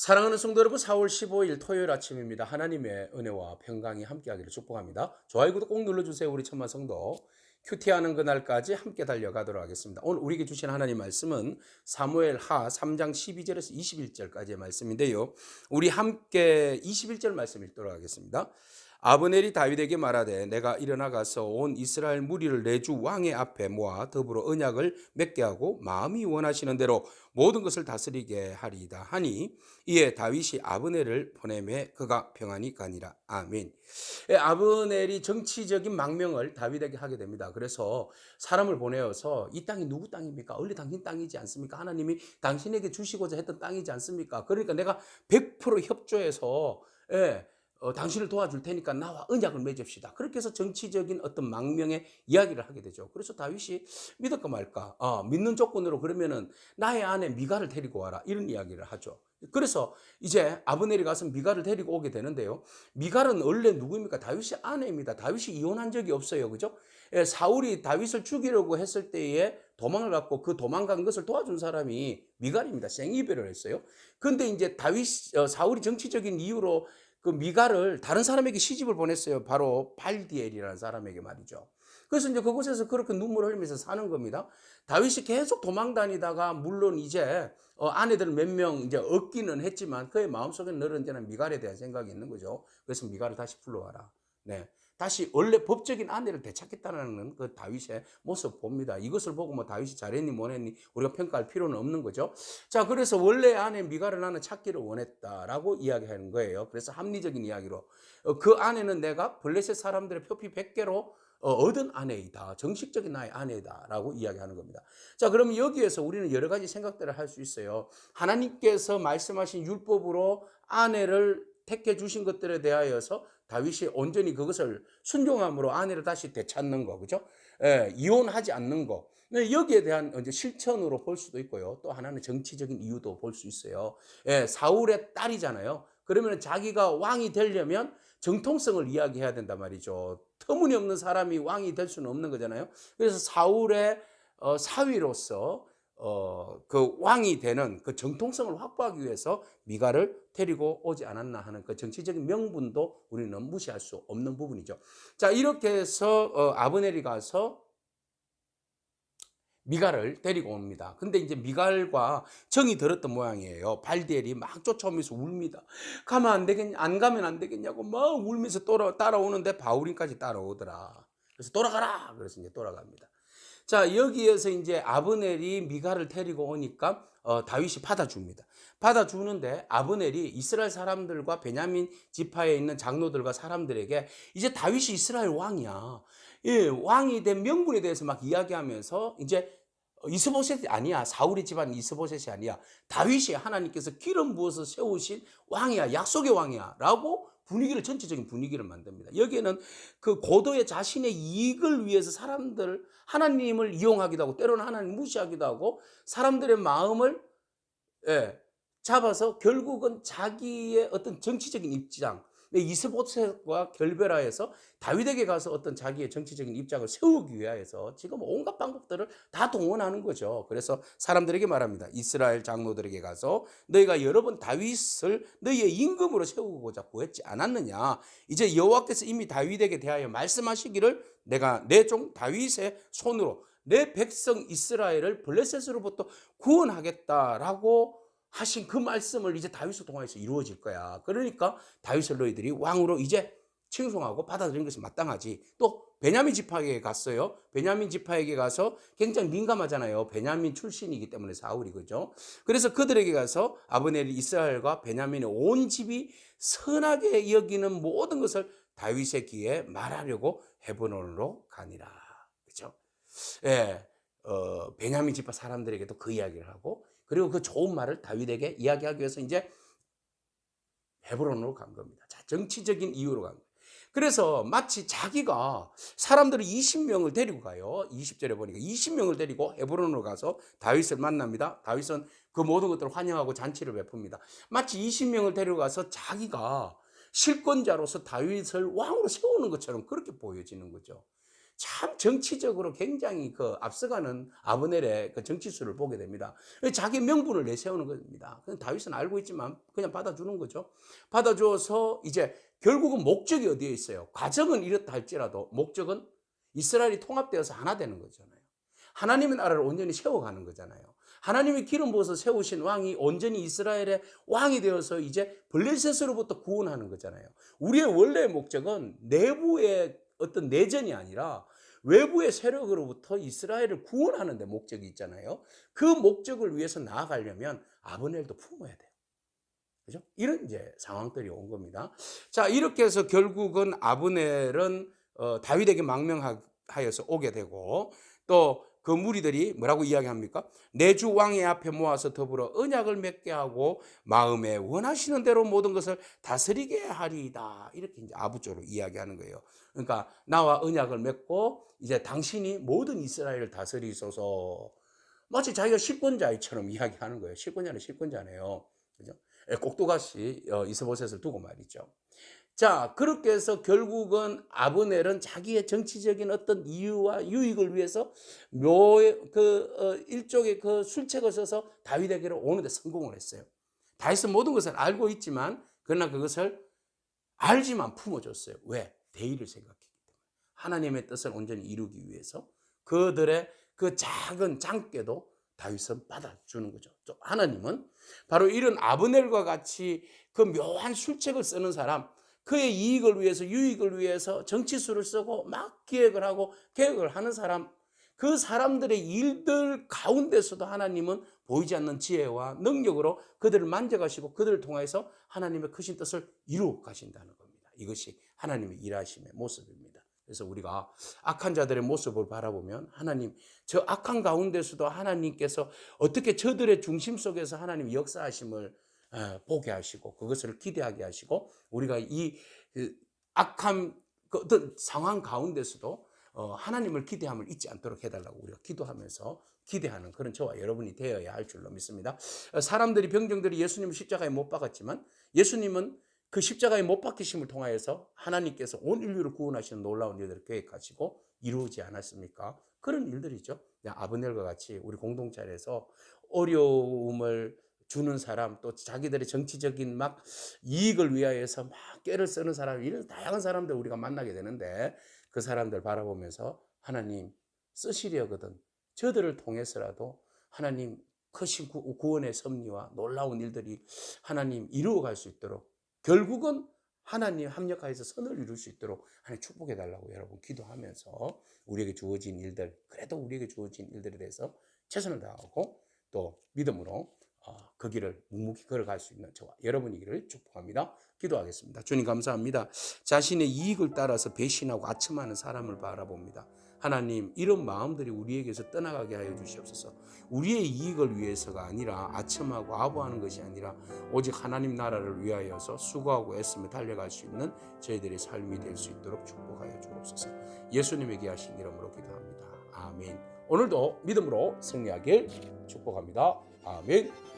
사랑하는 성도 여러분, 4월 15일 토요일 아침입니다. 하나님의 은혜와 평강이 함께하기를 축복합니다. 좋아요, 구독 꼭 눌러주세요. 우리 천만 성도 큐티하는 그날까지 함께 달려가도록 하겠습니다. 오늘 우리에게 주신 하나님 말씀은 사무엘 하 3장 12절에서 21절까지의 말씀인데요. 우리 함께 21절 말씀 읽도록 하겠습니다. 아브넬이 다윗에게 말하되 내가 일어나가서 온 이스라엘 무리를 내 주 왕의 앞에 모아 더불어 언약을 맺게 하고 마음이 원하시는 대로 모든 것을 다스리게 하리이다 하니 이에 다윗이 아브넬을 보내매 그가 평안히 가니라. 아멘. 아브넬이 정치적인 망명을 다윗에게 하게 됩니다. 그래서 사람을 보내어서 이 땅이 누구 땅입니까? 원래 당신 땅이지 않습니까? 하나님이 당신에게 주시고자 했던 땅이지 않습니까? 그러니까 내가 100% 협조해서 당신을 도와줄 테니까 나와 언약을 맺읍시다. 그렇게 해서 정치적인 어떤 망명의 이야기를 하게 되죠. 그래서 다윗이 믿을까 말까? 믿는 조건으로 그러면은 나의 아내 미갈을 데리고 와라. 이런 이야기를 하죠. 그래서 이제 아브넬이 가서 미갈을 데리고 오게 되는데요. 미갈은 원래 누구입니까? 다윗의 아내입니다. 다윗이 이혼한 적이 없어요. 그죠? 사울이 다윗을 죽이려고 했을 때에 도망을 갔고 그 도망간 것을 도와준 사람이 미갈입니다. 생이별을 했어요. 근데 이제 사울이 정치적인 이유로 그 미갈을 다른 사람에게 시집을 보냈어요. 바로 발디엘이라는 사람에게 말이죠. 그래서 이제 그곳에서 그렇게 눈물을 흘리면서 사는 겁니다. 다윗이 계속 도망 다니다가 물론 이제 아내들 몇 명 이제 얻기는 했지만 그의 마음속에는 늘 언제나 미갈에 대한 생각이 있는 거죠. 그래서 미갈을 다시 불러와라. 네. 다시 원래 법적인 아내를 되찾겠다는 그 다윗의 모습 봅니다. 이것을 보고 뭐 다윗이 잘했니 못했니 우리가 평가할 필요는 없는 거죠. 자, 그래서 원래 아내 미갈을 나는 찾기를 원했다라고 이야기하는 거예요. 그래서 합리적인 이야기로 그 아내는 내가 블레셋 사람들의 표피 100개로 얻은 아내이다. 정식적인 나의 아내이다라고 이야기하는 겁니다. 자, 그러면 여기에서 우리는 여러 가지 생각들을 할 수 있어요. 하나님께서 말씀하신 율법으로 아내를 택해 주신 것들에 대하여서 다윗이 온전히 그것을 순종함으로 아내를 다시 되찾는 거, 그죠? 이혼하지 않는 거. 여기에 대한 이제 실천으로 볼 수도 있고요. 또 하나는 정치적인 이유도 볼 수 있어요. 사울의 딸이잖아요. 그러면 자기가 왕이 되려면 정통성을 이야기해야 된단 말이죠. 터무니없는 사람이 왕이 될 수는 없는 거잖아요. 그래서 사울의 사위로서 그 왕이 되는 그 정통성을 확보하기 위해서 미갈을 데리고 오지 않았나 하는 그 정치적인 명분도 우리는 무시할 수 없는 부분이죠. 자, 이렇게 해서 아브넬이 가서 미갈을 데리고 옵니다. 근데 이제 미갈과 정이 들었던 모양이에요. 발디엘이 막 쫓아오면서 울니다. 가면 안 되겠냐, 안 가면 안 되겠냐고 막 울면서 따라오는데 바울인까지 따라오더라. 그래서 돌아가라. 그래서 이제 돌아갑니다. 자, 여기에서 이제 아브넬이 미갈을 데리고 오니까 다윗이 받아줍니다. 받아주는데 아브넬이 이스라엘 사람들과 베냐민 지파에 있는 장로들과 사람들에게 이제 다윗이 이스라엘 왕이야. 예, 왕이 된 명분에 대해서 막 이야기하면서 이제 이스보셋이 아니야. 사울의 집안 이스보셋이 아니야. 다윗이 하나님께서 기름 부어서 세우신 왕이야. 약속의 왕이야. 라고 전체적인 분위기를 만듭니다. 여기에는 그 고도의 자신의 이익을 위해서 하나님을 이용하기도 하고, 때로는 하나님 무시하기도 하고, 사람들의 마음을 잡아서 결국은 자기의 어떤 정치적인 입장, 이스보셋과 결별하여서 다윗에게 가서 어떤 자기의 정치적인 입장을 세우기 위하여서 지금 온갖 방법들을 다 동원하는 거죠. 그래서 사람들에게 말합니다. 이스라엘 장로들에게 가서 너희가 여러 번 다윗을 너희의 임금으로 세우고자 구했지 않았느냐. 이제 여호와께서 이미 다윗에게 대하여 말씀하시기를 내가 내 종 다윗의 손으로 내 백성 이스라엘을 블레셋으로부터 구원하겠다라고 하신 그 말씀을 이제 다윗을 통해서 이루어질 거야. 그러니까 다윗을 너희들이 왕으로 이제 칭송하고 받아들인 것이 마땅하지. 또 베냐민 지파에게 갔어요. 베냐민 지파에게 가서 굉장히 민감하잖아요. 베냐민 출신이기 때문에 사울이, 그죠? 그래서 그들에게 가서 아브넬이 이스라엘과 베냐민의 온 집이 선하게 여기는 모든 것을 다윗의 귀에 말하려고 헤브론으로 가니라. 그죠? 예, 베냐민 지파 사람들에게도 그 이야기를 하고, 그리고 그 좋은 말을 다윗에게 이야기하기 위해서 이제 헤브론으로 간 겁니다. 자, 정치적인 이유로 간 거예요. 그래서 마치 자기가 사람들을 20명을 데리고 가요. 20절에 보니까 20명을 데리고 헤브론으로 가서 다윗을 만납니다. 다윗은 그 모든 것들을 환영하고 잔치를 베풉니다. 마치 20명을 데리고 가서 자기가 실권자로서 다윗을 왕으로 세우는 것처럼 그렇게 보여지는 거죠. 참 정치적으로 굉장히 그 앞서가는 아브넬의 그 정치수를 보게 됩니다. 자기 명분을 내세우는 겁니다. 다윗은 알고 있지만 그냥 받아주는 거죠. 받아줘서 이제 결국은 목적이 어디에 있어요? 과정은 이렇다 할지라도 목적은 이스라엘이 통합되어서 하나 되는 거잖아요. 하나님의 나라를 온전히 세워가는 거잖아요. 하나님이 기름 부어서 세우신 왕이 온전히 이스라엘의 왕이 되어서 이제 블레셋으로부터 구원하는 거잖아요. 우리의 원래의 목적은 내부의 어떤 내전이 아니라 외부의 세력으로부터 이스라엘을 구원하는 데 목적이 있잖아요. 그 목적을 위해서 나아가려면 아브넬도 품어야 돼요. 그죠? 이런 이제 상황들이 온 겁니다. 자, 이렇게 해서 결국은 아브넬은 다윗에게 망명하여서 오게 되고, 또 그 무리들이 뭐라고 이야기합니까? 내 주 왕의 앞에 모아서 더불어 언약을 맺게 하고 마음에 원하시는 대로 모든 것을 다스리게 하리이다. 이렇게 이제 아부조로 이야기하는 거예요. 그러니까 나와 언약을 맺고 이제 당신이 모든 이스라엘을 다스리소서. 마치 자기가 실권자처럼 이야기하는 거예요. 실권자는 실권자네요. 그죠? 꼭두가시 이스보셋을 두고 말이죠. 자, 그렇게 해서 결국은 아브넬은 자기의 정치적인 어떤 이유와 유익을 위해서 일종의 그 술책을 써서 다윗에게로 오는데 성공을 했어요. 다윗은 모든 것을 알고 있지만 그러나 그것을 알지만 품어줬어요. 왜? 대의를 생각했기 때문에. 하나님의 뜻을 온전히 이루기 위해서 그들의 그 작은 장깨도 다윗은 받아주는 거죠. 하나님은 바로 이런 아브넬과 같이 그 묘한 술책을 쓰는 사람, 그의 이익을 위해서, 유익을 위해서 정치수를 쓰고 막 기획을 하고 계획을 하는 사람, 그 사람들의 일들 가운데서도 하나님은 보이지 않는 지혜와 능력으로 그들을 만져가시고 그들을 통해서 하나님의 크신 뜻을 이루어 가신다는 겁니다. 이것이 하나님의 일하심의 모습입니다. 그래서 우리가 악한 자들의 모습을 바라보면 하나님, 저 악한 가운데서도 하나님께서 어떻게 저들의 중심 속에서 하나님의 역사하심을 보게 하시고 그것을 기대하게 하시고 우리가 이 악한 어떤 상황 가운데서도 하나님을 기대함을 잊지 않도록 해달라고 우리가 기도하면서 기대하는 그런 저와 여러분이 되어야 할 줄로 믿습니다. 사람들이 병정들이 예수님을 십자가에 못 박았지만 예수님은 그 십자가에 못 박히심을 통하여서 하나님께서 온 인류를 구원하시는 놀라운 일들을 계획하시고 이루지 않았습니까? 그런 일들이죠. 아브넬과 같이 우리 공동체 안에서 어려움을 주는 사람, 또 자기들의 정치적인 막 이익을 위하여서 막 꾀를 쓰는 사람, 이런 다양한 사람들 우리가 만나게 되는데 그 사람들 바라보면서 하나님 쓰시려거든 저들을 통해서라도 하나님 크신 구원의 섭리와 놀라운 일들이 하나님 이루어갈 수 있도록 결국은 하나님 합력하여서 선을 이룰 수 있도록 하나님 축복해 달라고 여러분 기도하면서 우리에게 주어진 일들, 그래도 우리에게 주어진 일들에 대해서 최선을 다하고 또 믿음으로 그 길을 묵묵히 걸어갈 수 있는 저와 여러분이기를 축복합니다. 기도하겠습니다. 주님 감사합니다. 자신의 이익을 따라서 배신하고 아첨하는 사람을 바라봅니다. 하나님, 이런 마음들이 우리에게서 떠나가게 하여 주시옵소서. 우리의 이익을 위해서가 아니라 아첨하고 아부하는 것이 아니라 오직 하나님 나라를 위하여서 수고하고 애쓰며 달려갈 수 있는 저희들의 삶이 될 수 있도록 축복하여 주옵소서. 예수님의 귀하신 이름으로 기도합니다. 아멘. 오늘도 믿음으로 승리하길 축복합니다. 아멘.